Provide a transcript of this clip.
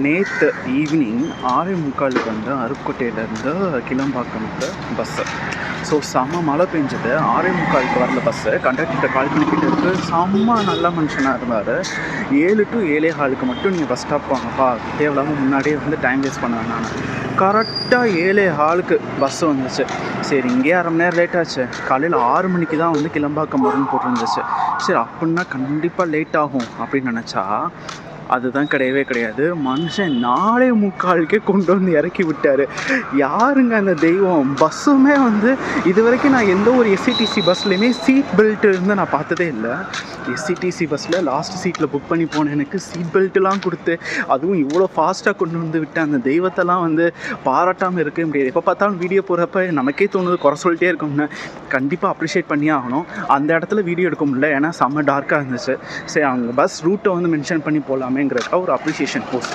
நேற்று ஈவினிங் 6:45 வந்து அருப்புக்கோட்டையிலேருந்து கிளம்பாக்கம்க்கு bus. So செம்ம மழை பெஞ்சது. 6:45 வரல பஸ்ஸு. கண்டக்டர்கிட்ட கால் பண்ணிக்கிட்டு செம்ம நல்ல மனுஷனாக இருந்தார். 7 to 7:15 மட்டும் நீங்கள் பஸ் ஸ்டாப் வாங்கப்பா, தேவையில்லாமல் முன்னாடியே வந்து டைம் வேஸ்ட் பண்ணுவேன். நான் கரெக்டாக 7:15 பஸ்ஸு வந்துச்சு. சரி, இங்கேயே அரை மணி நேரம் லேட் ஆச்சு. காலையில் 6 மணிக்கு தான் வந்து கிளம்பாக்கம் வரும்னு போட்டிருந்துச்சு. சரி, அப்படின்னா கண்டிப்பாக லேட் ஆகும் அப்படின்னு நினச்சா அதுதான் கிடையவே கிடையாது. மனுஷன் 4:45 கொண்டு வந்து இறக்கி விட்டார். யாருங்க அந்த தெய்வம்? பஸ்ஸுமே வந்து இது வரைக்கும் நான் எந்த ஒரு எஸ்சிடிசி பஸ்லேயுமே சீட் பெல்ட் இருந்து நான் பார்த்ததே இல்லை. எஸ்சிடிசி பஸ்ஸில் லாஸ்ட் சீட்டில் புக் பண்ணி போன எனக்கு சீட் பெல்ட்லாம் கொடுத்து அதுவும் இவ்வளோ ஃபாஸ்ட்டாக கொண்டு வந்து விட்டு அந்த தெய்வத்தெல்லாம் வந்து பாராட்டாமல் இருக்கவே முடியாது. எப்போ பார்த்தாலும் வீடியோ போகிறப்ப நமக்கே தோணுது குறை சொல்லிட்டே இருக்கோம்னு. கண்டிப்பாக அப்ரிஷியேட் பண்ணியே ஆகணும். அந்த இடத்துல வீடியோ எடுக்க முடியல, ஏன்னா செம்ம டார்க்காக இருந்துச்சு. சரி, அவங்க பஸ் ரூட்டை வந்து மென்ஷன் பண்ணி போகலாமேங்கிறதுக்காக ஒரு அப்ரிஷியேஷன் போஸ்ட்.